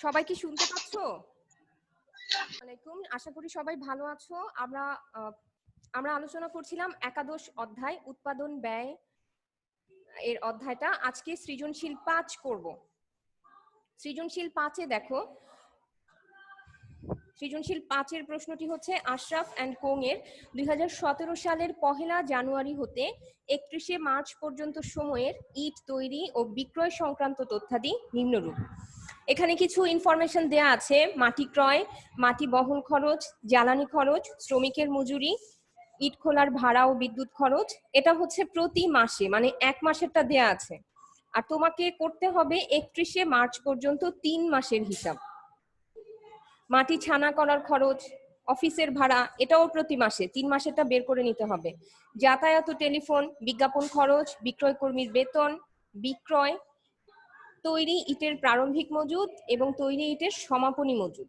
সবাই কি শুনতে পাচ্ছ? ওয়ালাইকুম, আশা করি সবাই ভালো আছো। আমরা আলোচনা করছিলাম একাদশ অধ্যায় উৎপাদন ব্যয় এর অধ্যায়টা। আজকে সৃজনশীল ৫ করব। সৃজনশীল ৫-এ দেখো, সৃজনশীল ৫-এর প্রশ্নটি হচ্ছে আশরাফ অ্যান্ড কোং এর ২০১৭ সালের ১ জানুয়ারি হতে ৩১ মার্চ পর্যন্ত সময়ের ইট তৈরি ও বিক্রয় সংক্রান্ত তথ্যাদি নিম্নরূপ। এখানে কিছু ইনফরমেশন দেয়া আছে: মাটি ক্রয়, মাটি বহন খরচ, জ্বালানি খরচ, শ্রমিকের মজুরি, ইট খোলার ভাড়া ও বিদ্যুৎ খরচ। এটা হচ্ছে প্রতি মাসে, মানে এক মাসেরটা দেয়া আছে। আর তোমাকে করতে হবে ৩১ মার্চ পর্যন্ত ৩ মাসের হিসাব। মাটি ছানা করার খরচ, অফিসের ভাড়া, এটাও প্রতি মাসে, ৩ মাসেরটা বের করে নিতে হবে। যাতায়াত ও টেলিফোন, বিজ্ঞাপন খরচ, বিক্রয় কর্মীর বেতন, বিক্রয়, তৈরি ইটের প্রারম্ভিক মজুদ এবং তৈরি ইটের সমাপনী মজুদ।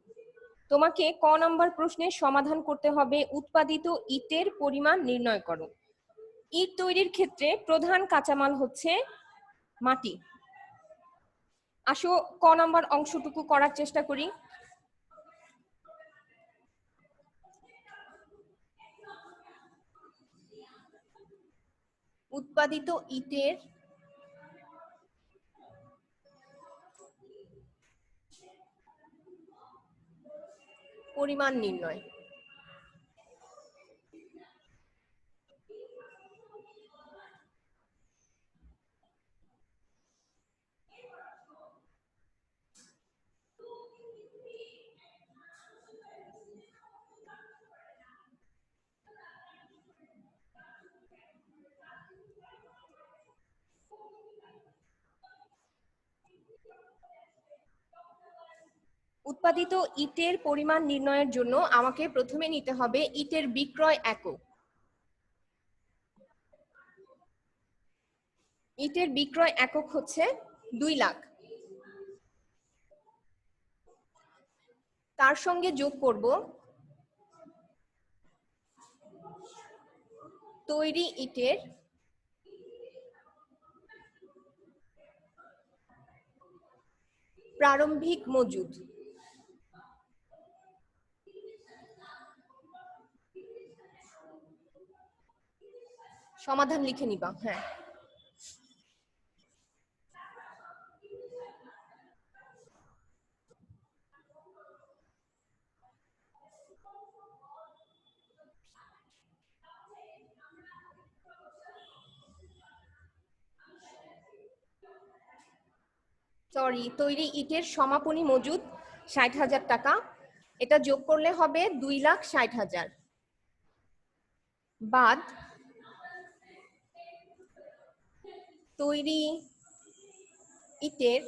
তোমাকে ক নাম্বার প্রশ্নের সমাধান করতে হবে উৎপাদিত ইটের পরিমাণ নির্ণয় করো। ইট তৈরির ক্ষেত্রে প্রধান কাঁচামাল হচ্ছে মাটি। আসো ক নাম্বার অংশটুকু করার চেষ্টা করি। উৎপাদিত ইটের পরিমাণ নির্ণয়। উৎপাদিত ইটের পরিমাণ নির্ণয়ের জন্য আমাকে প্রথমে নিতে হবে ইটের বিক্রয় একক। ইটের বিক্রয় একক হচ্ছে 2 লাখ। তার সঙ্গে যোগ করব তৈরি ইটের প্রারম্ভিক মজুদ। সমাধান লিখে নিবা। হ্যাঁ, সরি, তৈরি ইটের সমাপনী মজুদ ৬০,০০০ টাকা। এটা যোগ করলে হবে 2,60,000 বাদ তৈরি ইটের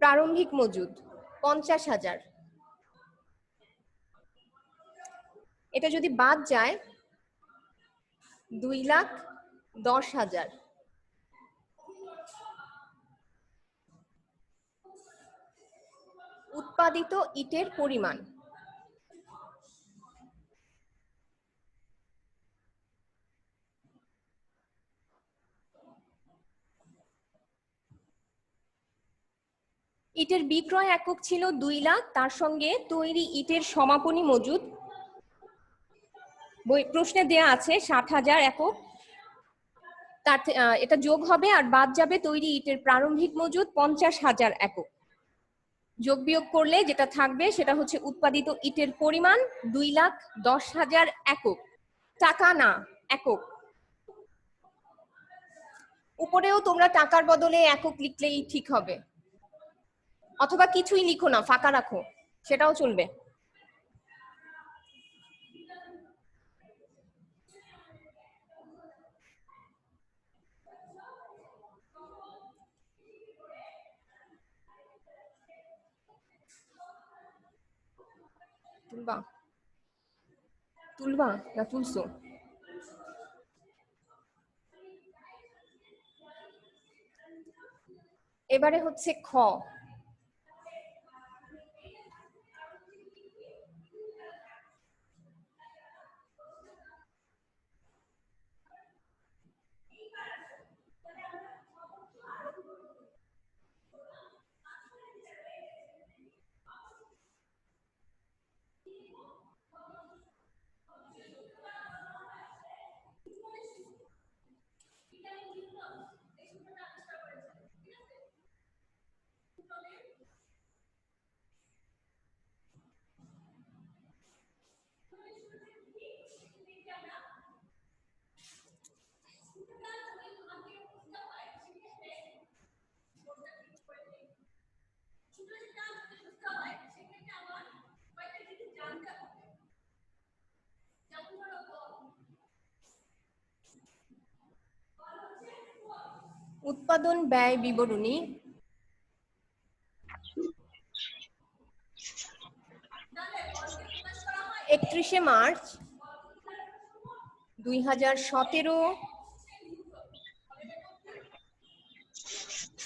প্রারম্ভিক মজুদ 50,000। এটা যদি বাদ যায় 2,10,000। উৎপাদিত ইটের পরিমাণ। ইটের বিক্রয় একক ছিল 2 লাখ, তার সঙ্গে তৈরি ইটের সমাপনী মজুদ প্রশ্নে দেয়া আছে 60,000 একক। তার এটা যোগ হবে আর বাদ যাবে তৈরি ইটের প্রারম্ভিক মজুদ 50,000 একক। যোগ বিয়োগ করলে যেটা থাকবে সেটা হচ্ছে উৎপাদিত ইটের পরিমাণ 2,10,000 একক। টাকা না, একক। উপরেও তোমরা টাকার বদলে একক লিখলেই ঠিক হবে, অথবা কিছুই লিখো না, ফাঁকা রাখো, সেটাও চলবে। তুলবা তুলবা না তুলছো? এবারে হচ্ছে খ। উৎপাদন ব্যয় বিবরণী 31শে মার্চ 2017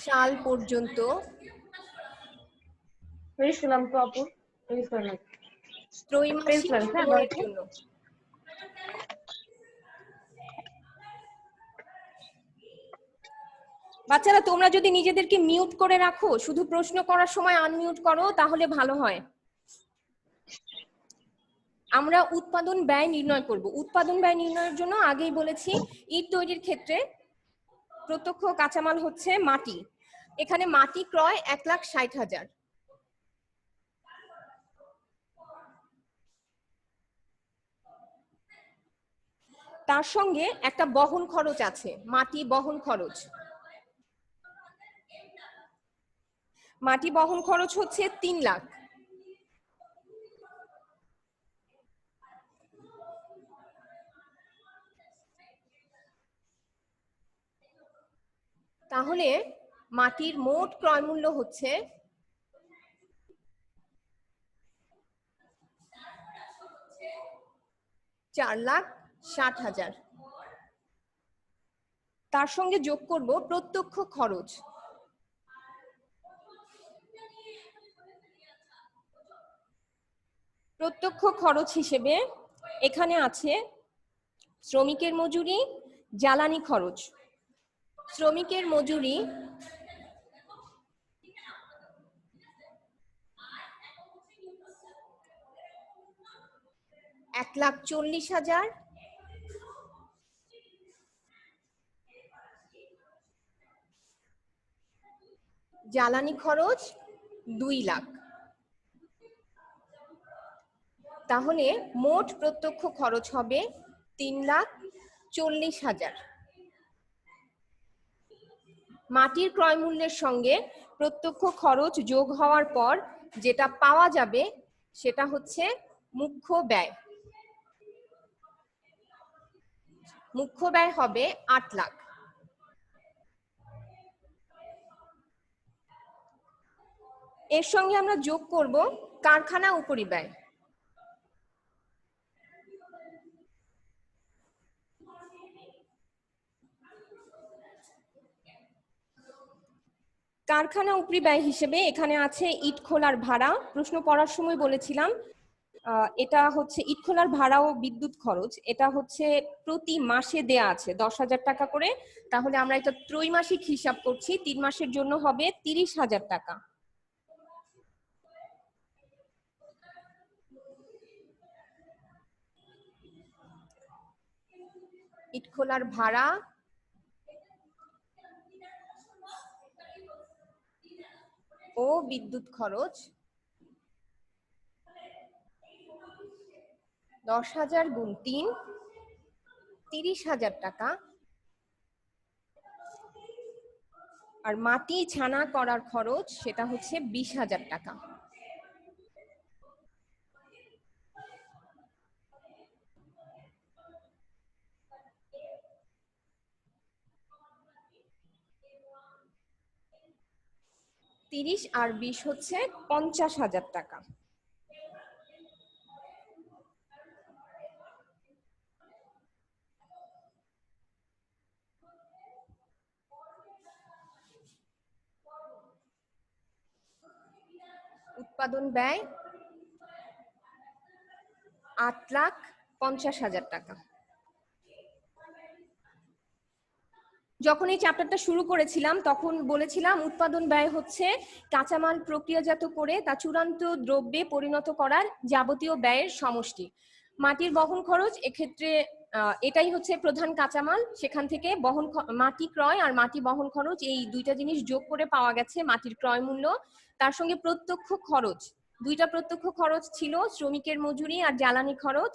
সাল পর্যন্ত ত্রৈমাসিক সময়ের জন্য। বাচ্চারা তোমরা যদি নিজেদেরকে মিউট করে রাখো, শুধু প্রশ্ন করার সময় আনমিউট করো, তাহলে ভালো হয়। আমরা উৎপাদন ব্যয় নির্ণয় করব। উৎপাদন ব্যয় নির্ণয়ের জন্য আগেই বলেছি, ইট তৈরির ক্ষেত্রে প্রত্যক্ষ কাঁচামাল হচ্ছে মাটি। এখানে মাটি ক্রয় 1,60,000। তার সঙ্গে একটা বহন খরচ আছে, মাটি বহন খরচ। মাটি বহন খরচ হচ্ছে 3 লাখ। তাহলে মাটির মোট ক্রয় মূল্য হচ্ছে 4,60,000। তার সঙ্গে যোগ করব প্রত্যক্ষ খরচ। প্রত্যক্ষ খরচ হিসেবে এখানে আছে শ্রমিকের মজুরি, জ্বালানি খরচ। শ্রমিকের মজুরি 1,40,000। জ্বালানি খরচ 2 লাখ। তাহলে মোট প্রত্যক্ষ খরচ হবে 3,40,000। মাটির ক্রয় মূল্যের সঙ্গে প্রত্যক্ষ খরচ যোগ হওয়ার পর যেটা পাওয়া যাবে সেটা হচ্ছে মুখ্য ব্যয়। মুখ্য ব্যয় হবে 8 লাখ। এর সঙ্গে আমরা যোগ করব কারখানা উপরিব্যয়। কারখানা উপরিব্যয় হিসেবে এখানে আছে ইট খোলার ভাড়া। প্রশ্ন পড়ার সময় বলেছিলাম এটা হচ্ছে ইট খোলার ভাড়া ও বিদ্যুৎ খরচ। এটা হচ্ছে প্রতি মাসে দেয়া আছে 10,000 টাকা করে। তাহলে আমরা এটা ত্রৈমাসিক হিসাব করছি, 3 মাসের জন্য হবে 30,000 টাকা। ইট খোলার ভাড়া ও বিদ্যুৎ খরচ 10,000 গুণ 3, 30,000 টাকা। আর মাটি ছানা করার খরচ সেটা হচ্ছে 20,000 টাকা। তিরিশ আর 20 হচ্ছে 50,000 টাকা। উৎপাদন ব্যয় 8,50,000 টাকা। যখন এই চ্যাপ্টারটা শুরু করেছিলাম তখন বলেছিলাম উৎপাদন ব্যয় হচ্ছে কাঁচামাল প্রক্রিয়াজাত করে তা চূড়ান্ত দ্রব্যে পরিণত করার যাবতীয় ব্যয়ের সমষ্টি। মাটির বহন খরচ এক্ষেত্রে এটাই হচ্ছে প্রধান কাঁচামাল। সেখান থেকে মাটি ক্রয় আর মাটি বহন খরচ এই দুইটা জিনিস যোগ করে পাওয়া গেছে মাটির ক্রয় মূল্য। তার সঙ্গে প্রত্যক্ষ খরচ, দুইটা প্রত্যক্ষ খরচ ছিল, শ্রমিকের মজুরি আর জ্বালানি খরচ।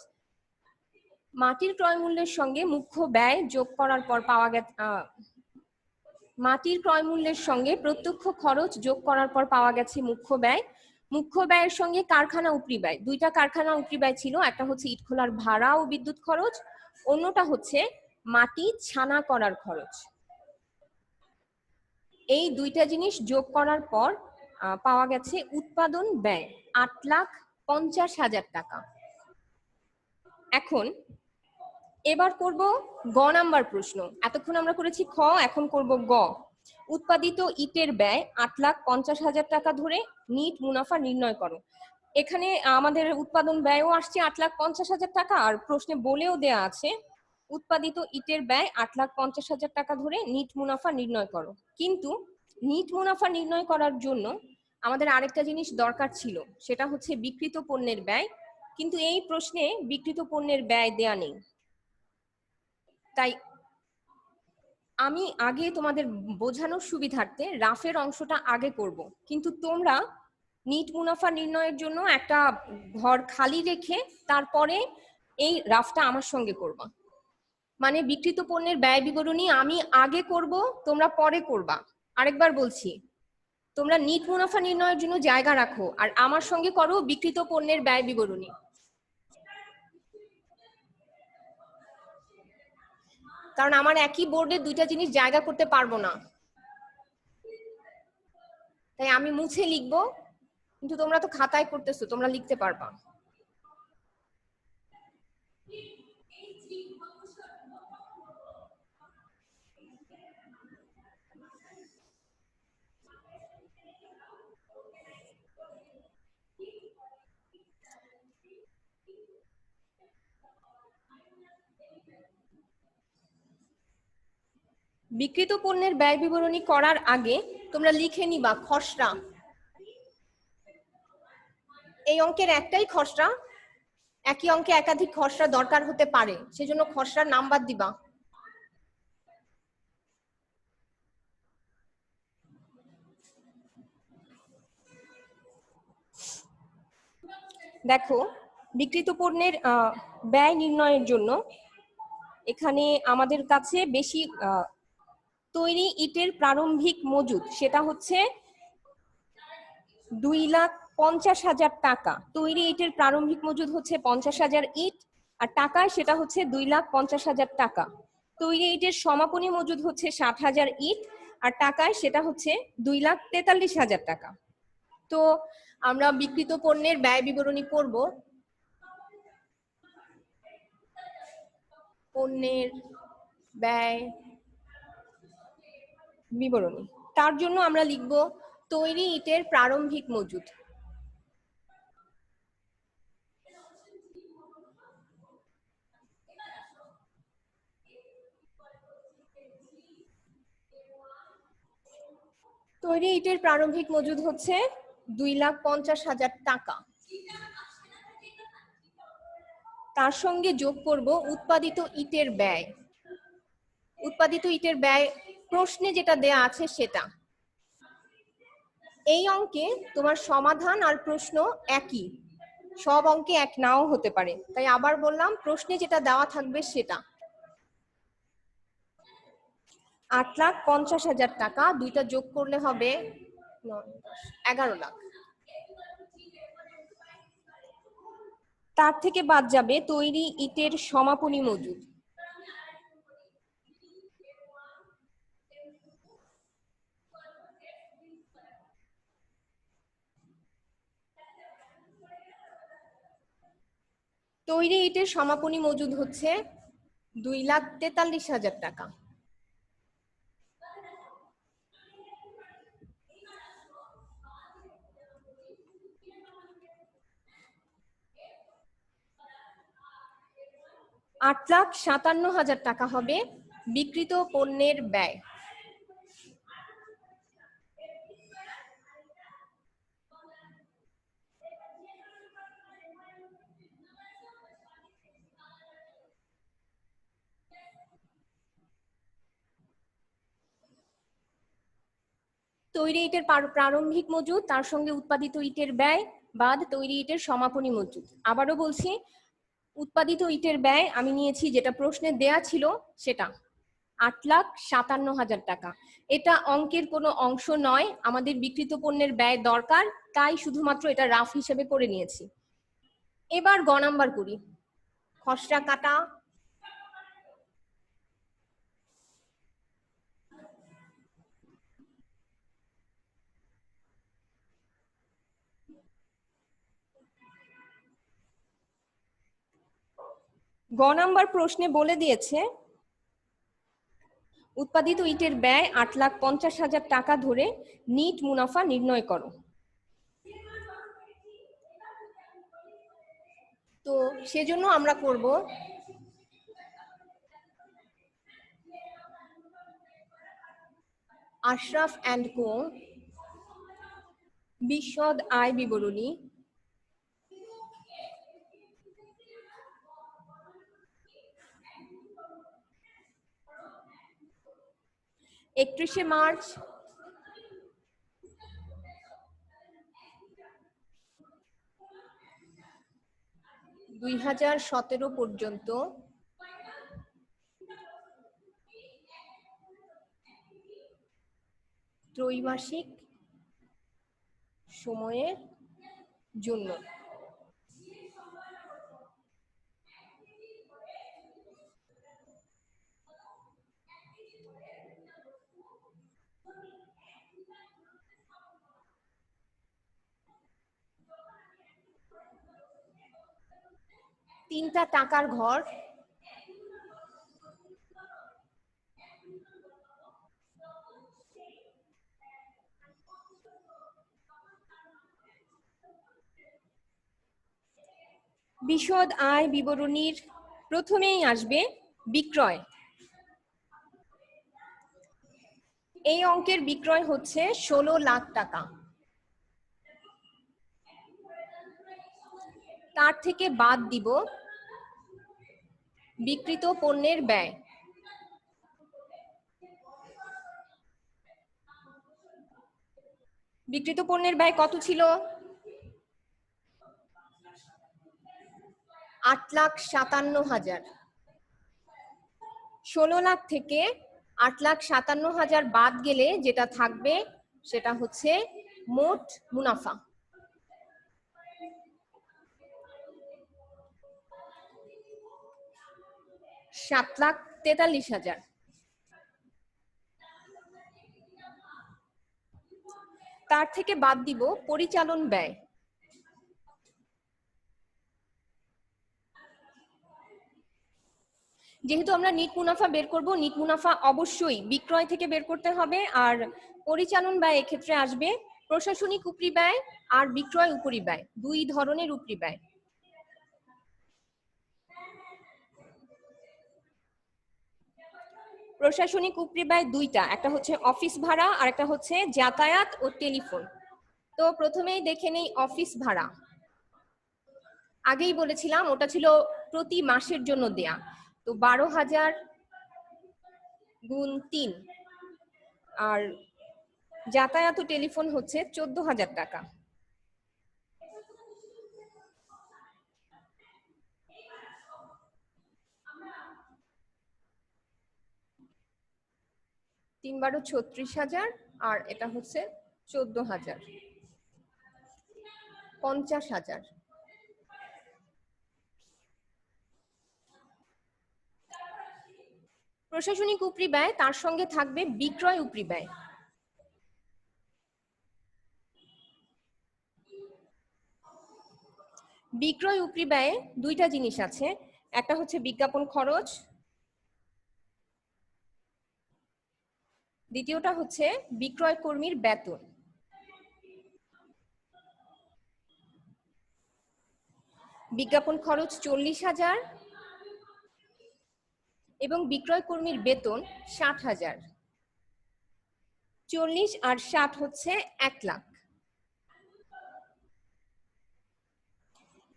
মাটির ক্রয় মূল্যের সঙ্গে মুখ্য ব্যয় যোগ করার পর পাওয়া গেছে মাটির ক্রয় মূল্যের সঙ্গে প্রত্যক্ষ খরচ যোগ করার পর পাওয়া গেছে মুখ্য ব্যয়। মুখ্য ব্যয়ের সঙ্গে কারখানা উপরিব্যয়, দুইটা কারখানা উপরিব্যয় ছিল, একটা হচ্ছে ইট খোলার ভাড়া ও বিদ্যুৎ খরচ, অন্যটা হচ্ছে মাটি ছানা করার খরচ। এই দুইটা জিনিস যোগ করার পর পাওয়া গেছে উৎপাদন ব্যয় 8,50,000 টাকা। এখন এবার করব গ নাম্বার প্রশ্ন। এতক্ষণ আমরা করেছি খ, এখন করব গ। উৎপাদিত ইটের ব্যয় 8,50,000 টাকা ধরে নিট মুনাফা নির্ণয় করো। এখানে আমাদের উৎপাদন ব্যয়ও আসছে 8,50,000 টাকা, আর প্রশ্নে বলেও দেয়া আছে উৎপাদিত ইটের ব্যয় 8,50,000 টাকা ধরে নিট মুনাফা নির্ণয় করো। কিন্তু নিট মুনাফা নির্ণয় করার জন্য আমাদের আরেকটা জিনিস দরকার ছিল, সেটা হচ্ছে বিক্রিত পণ্যের ব্যয়। কিন্তু এই প্রশ্নে বিক্রিত পণ্যের ব্যয় দেয়া নেই। তাই আমি আগে তোমাদের বোঝানোর সুবিধার্থে রাফের অংশটা আগে করব, কিন্তু তোমরা নিট মুনাফা নির্ণয়ের জন্য একটা ঘর খালি রেখে তারপরে এই রাফটা আমার সঙ্গে করবা। মানে বিক্রিত পণ্যের ব্যয় বিবরণী আমি আগে করব, তোমরা পরে করবা। আরেকবার বলছি, তোমরা নিট মুনাফা নির্ণয়ের জন্য জায়গা রাখো আর আমার সঙ্গে করো বিক্রিত পণ্যের ব্যয় বিবরণী। কারণ আমার একই বোর্ডে দুইটা জিনিস জায়গা করতে পারবো না, তাই আমি মুছে লিখবো। কিন্তু তোমরা তো খাতায় করতেছো, তোমরা লিখতে পারবা। বিক্রিত পণ্যের ব্যয় বিবরণী করার আগে তোমরা লিখে নিবা খসড়া। এই অঙ্কের একটাই খসড়া, একই অঙ্কে একাধিক খসড়া দরকার হতে পারে, সেজন্য খসড়ার নাম্বার দিবা। দেখো, বিক্রিত পণ্যের ব্যয় নির্ণয়ের জন্য এখানে আমাদের কাছে বেশি তৈরি ইটের প্রারম্ভিক মজুদ, সেটা হচ্ছে 2,50,000 টাকা। তৈরি ইটের প্রারম্ভিক মজুদ হচ্ছে 50,000 ইট, আর টাকায় সেটা হচ্ছে 2,50,000 টাকা। তৈরি ইটের সমাপনী মজুদ হচ্ছে 60,000 ইট, আর টাকায় সেটা হচ্ছে 2,43,000 টাকা। তো আমরা বিক্রিত পণ্যের ব্যয় বিবরণী করব। পণ্যের ব্যয় বিবরণী, তার জন্য আমরা লিখব তৈরি ইটের প্রারম্ভিক মজুদ। তৈরি ইটের প্রারম্ভিক মজুদ হচ্ছে 2,50,000 টাকা। তার সঙ্গে যোগ করব উৎপাদিত ইটের ব্যয়। উৎপাদিত ইটের ব্যয় প্রশ্নে যেটা দেয়া আছে সেটা। এই অঙ্কে তোমার সমাধান আর প্রশ্ন একই, সব অঙ্কে এক নাও হতে পারে, তাই আবার বললাম প্রশ্নে যেটা দেওয়া থাকবে সেটা। 8,50,000 টাকা, দুইটা যোগ করলে হবে 11 লাখ। তার থেকে বাদ যাবে তৈরি ইটের সমাপনী মজুদ। তৈরি ইটের সমাপনী মজুদ হচ্ছে 2,43,000 টাকা। $8,57,000 টাকা হবে বিক্রিত পণ্যের ব্যয়। তৈরি ইটের প্রারম্ভিক মজুদ, তার সঙ্গে উৎপাদিত ইটের ব্যয় বাদ তৈরি ইটের সমাপনী মজুদ। আবারও বলছি, উৎপাদিত ইটের ব্যয় আমি নিয়েছি যেটা প্রশ্নে দেয়া ছিল সেটা 8,57,000 টাকা। এটা অঙ্কের কোনো অংশ নয়, আমাদের বিক্রিত পণ্যের ব্যয় দরকার, তাই শুধুমাত্র এটা রাফ হিসেবে করে নিয়েছি। এবার গ নাম্বার করি, খসড়া কাটা। গ নাম্বার প্রশ্নে বলে দিয়েছে উৎপাদিত ইটের ব্যয় 8,50,000 টাকা ধরে নিট মুনাফা নির্ণয় করো। তো সেজন্য আমরা করব আশরাফ অ্যান্ড কো বিশদ আয় বিবরণী একত্রিশে মার্চ 2017 পর্যন্ত ত্রৈমাসিক সময়ের জন্য। তিনটা টাকার ঘর বিশদ আয় বিবরণীর প্রথমেই আসবে বিক্রয়। এই অঙ্কের বিক্রয় হচ্ছে 16 লাখ টাকা। তার থেকে বাদ দিব বিক্রিত পণ্যের ব্যয়। বিক্রিত পণ্যের ব্যয় কত ছিল? 8,57,000। 16 লাখ থেকে 8,57,000 বাদ গেলে যেটা থাকবে সেটা হচ্ছে মোট মুনাফা। $7,43,000। তার থেকে বাদ দিব পরিচালন ব্যয়। যেহেতু আমরা নিট মুনাফা বের করব, নিট মুনাফা অবশ্যই বিক্রয় থেকে বের করতে হবে। আর পরিচালন ব্যয় এক্ষেত্রে আসবে প্রশাসনিক উপরি ব্যয় আর বিক্রয় উপরি ব্যয়, দুই ধরনের উপরি ব্যয়। প্রশাসনিক উপরি ব্যয় দুইটা, একটা হচ্ছে অফিস ভাড়া আর একটা হচ্ছে যাতায়াত ও টেলিফোন। তো প্রথমেই দেখে নেই অফিস ভাড়া। আগেই বলেছিলাম ওটা ছিল প্রতি মাসের জন্য দেয়া, তো 12,000 গুণ 3। আর যাতায়াত ও টেলিফোন হচ্ছে 14,000 টাকা। তিন 12 36,000 আর এটা হচ্ছে 14,000, 50,000। প্রশাসনিক উপরি ব্যয়, তার সঙ্গে থাকবে বিক্রয় উপরি ব্যয়। বিক্রয় উপরি ব্যয়ে দুইটা জিনিস আছে, একটা হচ্ছে বিজ্ঞাপন খরচ, দ্বিতীয়টা হচ্ছে বিক্রয় কর্মীর বেতন। বিজ্ঞাপন খরচ 40,000 এবং বিক্রয় কর্মীর বেতন 60,000। 40 আর 60 হচ্ছে 1 লাখ।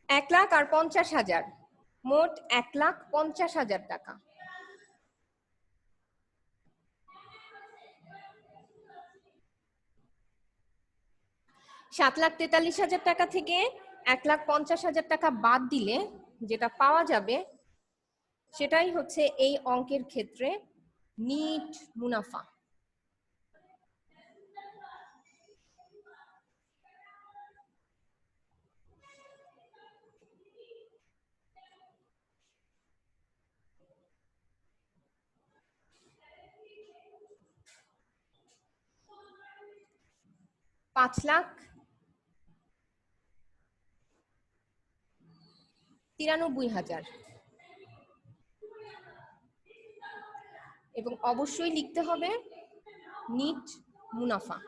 1 লাখ আর 50,000, মোট 1,50,000 টাকা। $7,43,000 টাকা থেকে 1,50,000 টাকা বাদ দিলে যেটা পাওয়া যাবে সেটাই হচ্ছে এই অঙ্কের ক্ষেত্রে নিট মুনাফা। $5,93,000। এবং অবশ্যই লিখতে হবে নিট মুনাফা।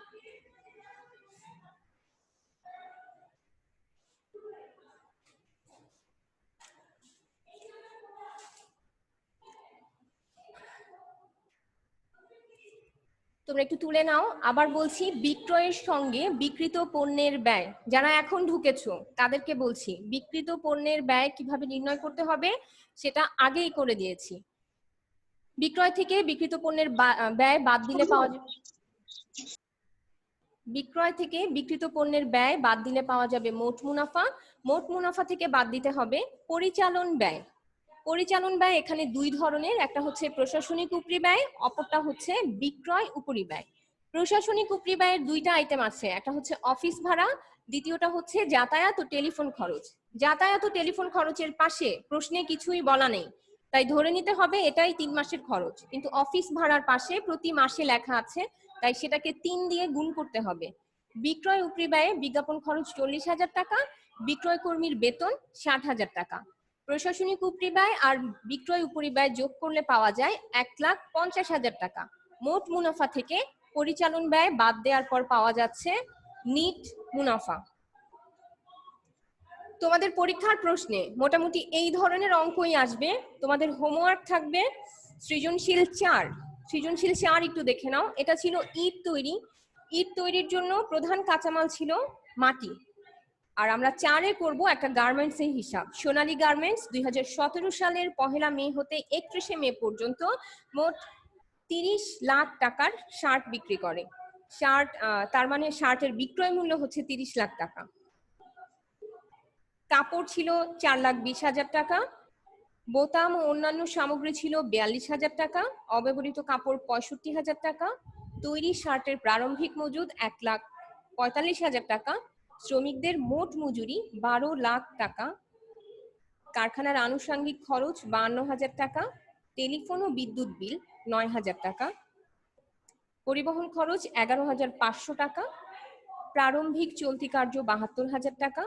তোমরা একটু তুলে নাও। আবার বলছি, বিক্রয়ের সঙ্গে বিক্রিত পণ্যের ব্যয়, যারা এখন ঢুকেছো তাদেরকে বলছি বিক্রিত পণ্যের ব্যয় কিভাবে নির্ণয় করতে হবে সেটা আগেই করে দিয়েছি। বিক্রয় থেকে বিক্রিত পণ্যের ব্যয় বাদ দিলে পাওয়া যাবে, বিক্রয় থেকে বিক্রিত পণ্যের ব্যয় বাদ দিলে পাওয়া যাবে মোট মুনাফা। মোট মুনাফা থেকে বাদ দিতে হবে পরিচালন ব্যয়। পরিচালন ব্যয় এখানে দুই ধরনের, একটা হচ্ছে প্রশাসনিক উপরি ব্যয়, অপরটা হচ্ছে বিক্রয় উপরি ব্যয়। প্রশাসনিক উপরি ব্যয়ের দুইটা আইটেম আছে, একটা হচ্ছে অফিস ভাড়া, দ্বিতীয়টা হচ্ছে যাতায়াত ও টেলিফোন খরচ। যাতায়াত ও টেলিফোন খরচের পাশে প্রশ্নে কিছুই বলা নেই, তাই ধরে নিতে হবে এটাই 3 মাসের খরচ, কিন্তু অফিস ভাড়ার পাশে প্রতি মাসে লেখা আছে, তাই সেটাকে 3 দিয়ে গুণ করতে হবে। বিক্রয় উপরি ব্যয়ে বিজ্ঞাপন খরচ 40,000 টাকা, বিক্রয় কর্মীর বেতন 60,000 টাকা। প্রশাসনিক উপরি ব্যয় আর বিক্রয় উপরি ব্যয় যোগ করলে পাওয়া যায় 1,50,000 টাকা। মোট মুনাফা থেকে পরিচালন ব্যয় বাদ দেওয়ার পর পাওয়া যাচ্ছে নিট মুনাফা। তোমাদের পরীক্ষার প্রশ্নে মোটামুটি এই ধরনের অঙ্কই আসবে। তোমাদের হোমওয়ার্ক থাকবে সৃজনশীল 4। সৃজনশীল 4 একটু দেখে নাও। এটা ছিল ইট তৈরি। ইট তৈরির জন্য প্রধান কাঁচামাল ছিল মাটি। আর আমরা 4-এ করব একটা গার্মেন্টস এর হিসাব। সোনালী গার্মেন্টস 2017 সালের 1 মে হতে 31 মে পর্যন্ত মোট 30 লাখ টাকার শার্ট বিক্রি করে। শার্ট, তার মানে শার্টের বিক্রয় মূল্য হচ্ছে 30 লাখ টাকা। কাপড় ছিল 4,20,000 টাকা, বোতাম ও অন্যান্য সামগ্রী ছিল 42,000 টাকা, অব্যবহৃত কাপড় 65,000 টাকা, তৈরি শার্টের প্রারম্ভিক মজুদ 1,45,000 টাকা, শ্রমিকদের মোট মজুরি 12 লাখ টাকা, কারখানার আনুষঙ্গিক খরচ 52,000 টাকা, টেলিফোন ও বিদ্যুৎ বিল 9,000 টাকা, পরিবহন খরচ 11,500 টাকা, প্রারম্ভিক চলতি কার্য 72,000 টাকা,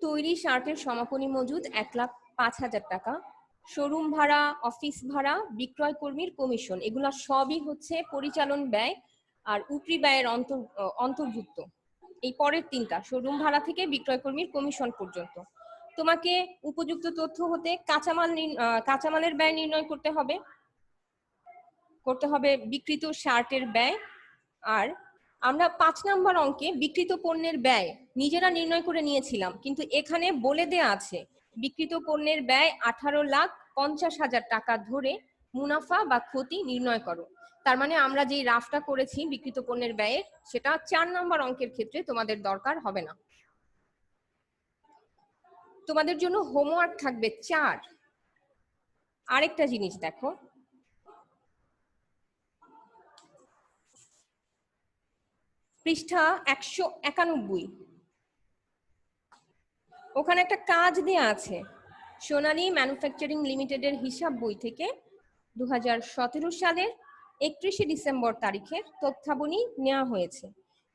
তৈরি শার্টের সমাপনী মজুদ 1,05,000 টাকা, শোরুম ভাড়া, অফিস ভাড়া, বিক্রয় কর্মীর কমিশন, এগুলা সবই হচ্ছে পরিচালন ব্যয় আর উপরি ব্যয়ের অন্তর্ভুক্ত। এই পরের 3টা শোরুম ভাড়া থেকে বিক্রয় কর্মীর কমিশন পর্যন্ত। তোমাকে উপযুক্ত তথ্য হতে কাঁচামালের ব্যয় নির্ণয় করতে হবে বিক্রিত শার্টের ব্যয়। আর আমরা 5 নম্বর অঙ্কে বিক্রিত পণ্যের ব্যয় নিজেরা নির্ণয় করে নিয়েছিলাম, কিন্তু এখানে বলে দেয়া আছে বিক্রিত পণ্যের ব্যয় 18,50,000 টাকা ধরে মুনাফা বা ক্ষতি নির্ণয় করো। তার মানে আমরা যে রাফটা করেছি বিক্রিত পণ্যের ব্যয়ের, সেটা 4 নম্বর অঙ্কের ক্ষেত্রে তোমাদের দরকার হবে না। তোমাদের জন্য হোমওয়ার্ক থাকবে 4। আরেকটা জিনিস দেখো, পৃষ্ঠা 191, ওখানে একটা কাজ দেয়া আছে। সোনালী ম্যানুফ্যাকচারিং লিমিটেডের হিসাব বই থেকে 2017 সালের 31 ডিসেম্বর তারিখের তথ্যাবলী নেওয়া হয়েছে।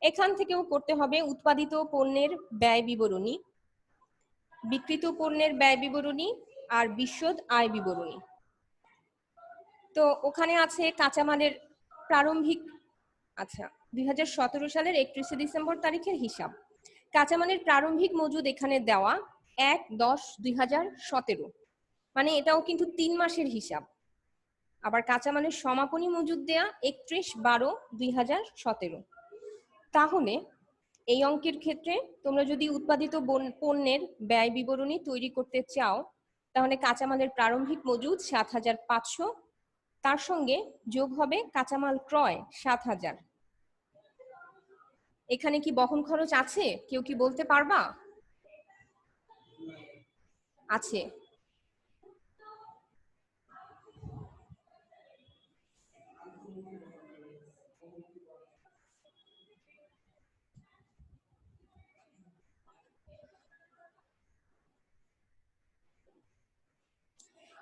এখান থেকেও করতে হবে উৎপাদিত পণ্যের ব্যয় বিবরণী, বিক্রিত পণ্যের ব্যয় বিবরণী আর বিশদ আয় বিবরণী। তো ওখানে আছে কাঁচামালের প্রারম্ভিক, আচ্ছা 2017 সালের 31 ডিসেম্বর তারিখের হিসাব। কাঁচামালের প্রারম্ভিক মজুদ এখানে দেওয়া 1/10/2017, মানে এটাও কিন্তু 3 মাসের হিসাব। আবার কাঁচামালের সমাপনী মজুদ দেয়া 31/12/2017। তাহলে এই অঙ্কের ক্ষেত্রে তোমরা যদি উৎপাদিত পণ্যের ব্যয় বিবরণী তৈরি করতে চাও, তাহলে কাঁচামালের প্রারম্ভিক মজুদ 7,500, তার সঙ্গে যোগ হবে কাঁচামাল ক্রয় 7,000। এখানে কি বহন খরচ আছে? কেউ কি বলতে পারবা? আছে।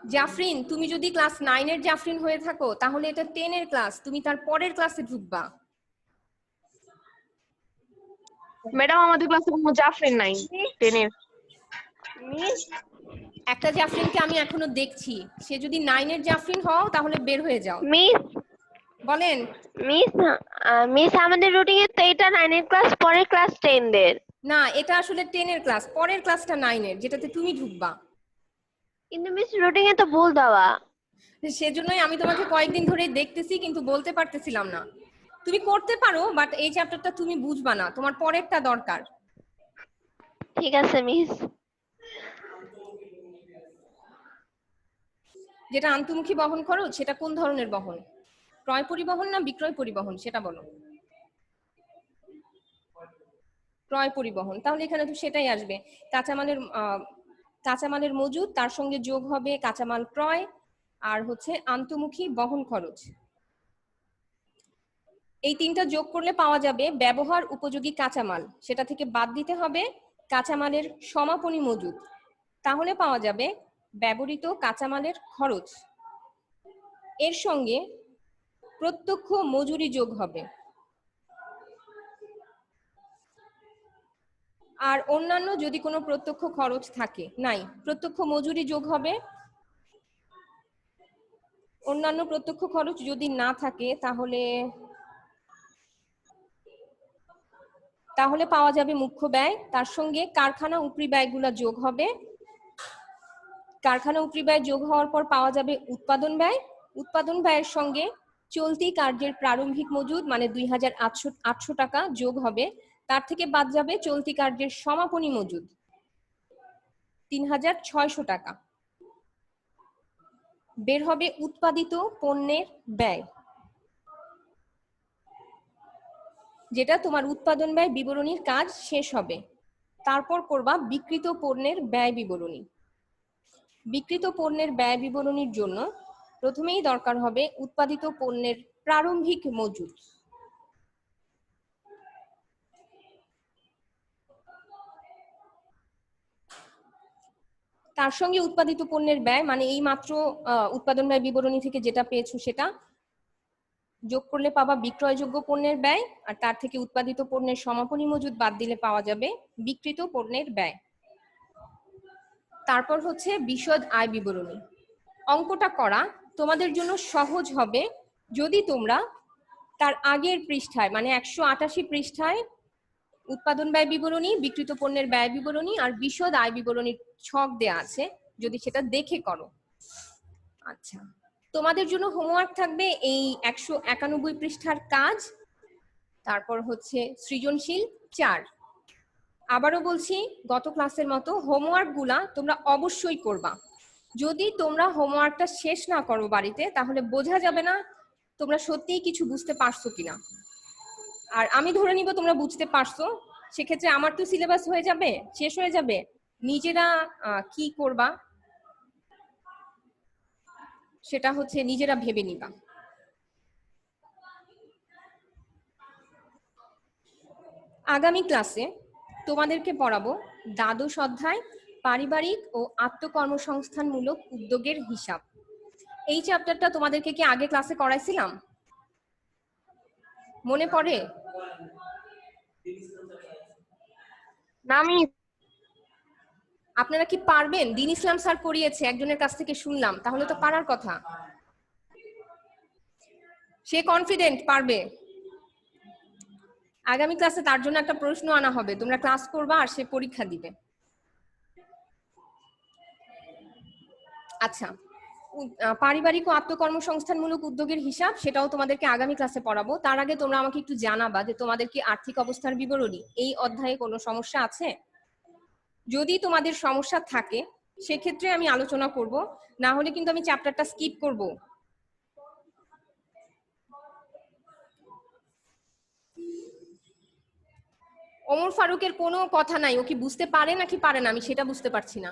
জাফরিন, তুমি যদি ক্লাস 9-এর জাফরিন হয়ে থাকো তাহলে এটা 10-এর ক্লাস, তুমি তার পরের ক্লাসে ঢুকবা। ম্যাডাম আমাদের ক্লাসে কোনো জাফরিন নাই 10-এর। একটা জাফরিনকে আমি এখনো দেখছি, সে যদি 9 এর জাফরিন হও তাহলে বের হয়ে যাও। মিস বলেন। মিস মিস আমাদের রুটিন এ তো এটা 9 এর ক্লাস, পরের ক্লাস 10 এর। না, এটা আসলে 10 এর ক্লাস, পরের ক্লাসটা 9 এর, যেটাতে তুমি ঢুকবা। কিন্তু মিস রুটিন এ তো ভুল দেওয়া। সেজন্যই আমি তোমাকে কয়েকদিন ধরেই দেখতেছি, কিন্তু বলতে পারতেছিলাম না। তুমি করতে পারো, বাট এই চ্যাপ্টারটা তুমি বুঝবা না, তোমার পরেরটা দরকার। ঠিক আছে মিস। যেটা আন্তঃমুখী বহন খরচ, সেটা কোন ধরনের বহন? ক্রয় পরিবহন না বিক্রয় পরিবহন, সেটা বলো। ক্রয় পরিবহন, তাহলে এখানে তো সেটাই আসবে। কাঁচামালের মজুদ, তার সঙ্গে যোগ হবে কাঁচামাল ক্রয়, আর হচ্ছে আন্তঃমুখী বহন খরচ। এই তিনটা যোগ করলে পাওয়া যাবে ব্যবহার উপযোগী কাঁচামাল, সেটা থেকে বাদ দিতে হবে কাঁচামালের সমাপনী মজুদ, তাহলে পাওয়া যাবে ব্যবহৃত কাঁচামালের খরচ। এর সঙ্গে প্রত্যক্ষ মজুরি যোগ হবে, আর অন্যান্য যদি কোনো প্রত্যক্ষ খরচ থাকে, নাই, প্রত্যক্ষ মজুরি যোগ হবে। অন্যান্য প্রত্যক্ষ খরচ যদি না থাকে তাহলে পাওয়া যাবে মুখ্য ব্যয়, তার সঙ্গে কারখানা উপরি ব্যয়গুলো যোগ হবে। কারখানা উপরি ব্যয় যোগ হওয়ার পর পাওয়া যাবে উৎপাদন ব্যয়। উৎপাদন ব্যয়ের সঙ্গে চলতি কার্যের প্রারম্ভিক মজুদ মানে 2800 টাকা যোগ হবে, তার থেকে বাদ যাবে চলতি কার্যের সমাপনী মজুদ 3600 টাকা। বের হবে উৎপাদিত পণ্যের ব্যয়, যেটা তোমার উৎপাদন ব্যয় বিবরণীর কাজ শেষ হবে। তারপর করবা বিক্রিত পণ্যের ব্যয় বিবরণী। বিক্রিত পণ্যের ব্যয় বিবরণীর জন্য প্রথমেই দরকার হবে উৎপাদিত পণ্যের প্রারম্ভিক মজুদ। তার সঙ্গে উৎপাদিত পণ্যের ব্যয় মানে এই মাত্র উৎপাদন ব্যয় বিবরণী থেকে যেটা পেয়েছো সেটা যোগ করলে পাবা বিক্রয়যোগ্য পণ্যের ব্যয়, আর তার থেকে উৎপাদিত পণ্যের সমাপনী মজুদ বাদ দিলে পাওয়া যাবে বিক্রিত পণ্যের ব্যয়। তারপর হচ্ছে বিশদ আয় বিবরণী। অঙ্কটা করা তোমাদের জন্য সহজ হবে যদি তোমরা তার আগের পৃষ্ঠায় মানে 188 পৃষ্ঠায় উৎপাদন ব্যয় বিবরণী, বিক্রিত পণ্যের ব্যয় বিবরণী আর বিশদ আয় বিবরণীর ছক দেয়া আছে, যদি সেটা দেখে করো। আচ্ছা, তোমাদের জন্য হোমওয়ার্ক থাকবে এই 191 পৃষ্ঠার কাজ, তারপর হচ্ছে সৃজনশীল 4। আবারও বলছি, গত ক্লাসের মতো হোমওয়ার্ক গুলা তোমরা অবশ্যই করবা। যদি তোমরা হোমওয়ার্কটা শেষ না করো বাড়িতে, তাহলে বোঝা যাবে না তোমরা সত্যিই কিছু বুঝতে পারছো কিনা। আর আমি ধরে নিব তোমরা বুঝতে পারছো, সেক্ষেত্রে আমার তো সিলেবাস হয়ে যাবে, শেষ হয়ে যাবে। নিজেরা কি করবা সেটা হচ্ছে নিজেরা ভেবে নিবা। আগামী ক্লাসে তোমাদেরকে পড়াবো দ্বাদশ অধ্যায় পারিবারিক ও আত্মকর্মসংস্থানমূলক উদ্যোগের হিসাব। এই চ্যাপ্টারটা তোমাদেরকে কি আগে ক্লাসে করাইছিলাম? মনে পড়ে? না মিস। আপনারা কি পারবেন? দিন ইসলাম স্যার করিয়েছে, একজনের কাছ থেকে শুনলাম, তাহলে তো পারার কথা। সে কনফিডেন্ট পারবে। আগামী ক্লাসে তার জন্য একটা প্রশ্ন আনা হবে, তোমরা ক্লাস করবা আর সে পরীক্ষা দিবে। আচ্ছা, পারিবারিক ও আত্মকর্মসংস্থানমূলক উদ্যোগের হিসাব সেটাও তোমাদেরকে আগামী ক্লাসে পড়াবো। তার আগে তোমরা আমাকে একটু জানাবা যে তোমাদের কি আর্থিক অবস্থার বিবরণী এই অধ্যায়ে কোনো সমস্যা আছে। যদি তোমাদের সমস্যা থাকে সেক্ষেত্রে আমি আলোচনা করব, না হলে কিন্তু আমি চ্যাপ্টারটা স্কিপ করব। ওমর ফারুকের কোনো কথা নাই, ও কি বুঝতে পারে নাকি পারে না আমি সেটা বুঝতে পারছি না।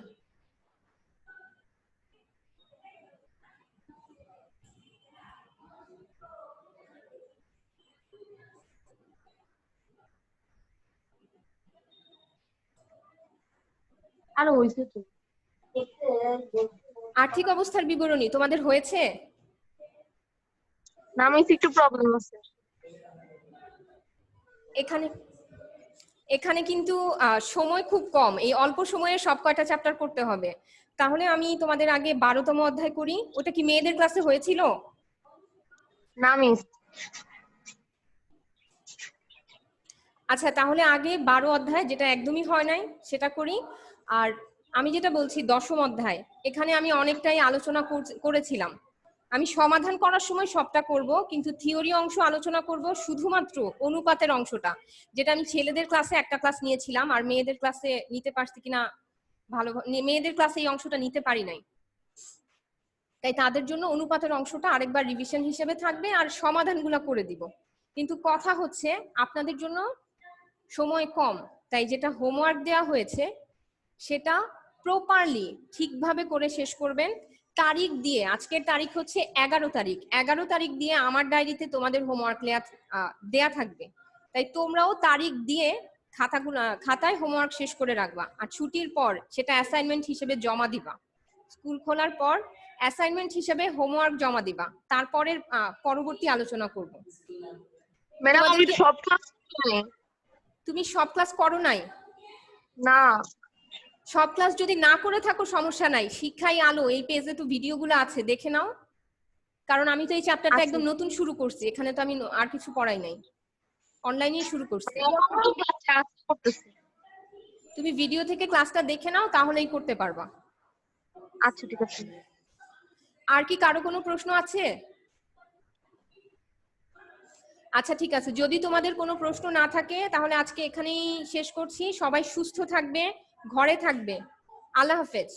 আর হইছে তো। আর্থিক অবস্থার বিবরণী তোমাদের হয়েছে? না মিস, একটু প্রবলেম আছে। এখানে এখানে কিন্তু সময় খুব কম, এই অল্প সময়ে সব কয়টা চ্যাপ্টার করতে হবে। তাহলে আমি তোমাদের আগে 12তম অধ্যায় করি। ওটা কি মেয়েদের ক্লাসে হয়েছিল? না মিস। আচ্ছা, তাহলে আগে 12 অধ্যায়, যেটা একদমই হয় নাই, সেটা করি। আর আমি যেটা বলছি 10ম অধ্যায়, এখানে আমি অনেকটাই আলোচনা করেছিলাম। আমি সমাধান করার সময় সবটা করব, কিন্তু থিওরি অংশ আলোচনা করব শুধুমাত্র অনুপাতের অংশটা, যেটা আমি ছেলেদের ক্লাসে একটা ক্লাস নিয়েছিলাম, আর মেয়েদের ক্লাসে নিতে পারছি কিনা ভালো, মেয়েদের ক্লাসে এই অংশটা নিতে পারি নাই। তাই তাদের জন্য অনুপাতের অংশটা আরেকবার রিভিশন হিসেবে থাকবে, আর সমাধানগুলো করে দিব। কিন্তু কথা হচ্ছে আপনাদের জন্য সময় কম, তাই যেটা হোমওয়ার্ক দেওয়া হয়েছে সেটা প্রপারলি ঠিকভাবে করে শেষ করবেন। তারিখ দিয়ে, আজকের তারিখ হচ্ছে 11 তারিখ, 11 তারিখ দিয়ে আমার ডায়েরিতে তোমাদের হোমওয়ার্ক দেয়া থাকবে। তাই তোমরাও তারিখ দিয়ে খাতায় হোমওয়ার্ক শেষ করে রাখবা, আর ছুটির পর সেটা অ্যাসাইনমেন্ট হিসেবে জমা দিবা। স্কুল খোলার পর অ্যাসাইনমেন্ট হিসেবে হোমওয়ার্ক জমা দিবা, তারপরের পরবর্তী আলোচনা করব। ম্যাডাম আমি সব ক্লাস করি। তুমি সব ক্লাস করো নাই? না। সব ক্লাস যদি না করে থাকো সমস্যা নাই, শিক্ষাই আলো এই পেজে তো ভিডিওগুলো আছে, দেখে নাও। কারণ আমি তো এই চ্যাপ্টারটা একদম নতুন শুরু করছি, এখানে তো আমি আর কিছু পড়াই নাই, অনলাইনেই শুরু করছি। তুমি ভিডিও থেকে ক্লাসটা দেখে নাও, তাহলেই করতে পারবা। আচ্ছা ঠিক আছে। আর কি কারো কোনো প্রশ্ন আছে? আচ্ছা ঠিক আছে, যদি তোমাদের কোনো প্রশ্ন না থাকে তাহলে আজকে এখানেই শেষ করছি। সবাই সুস্থ থাকবে, ঘরে থাকবে। আল্লাহ হাফেজ।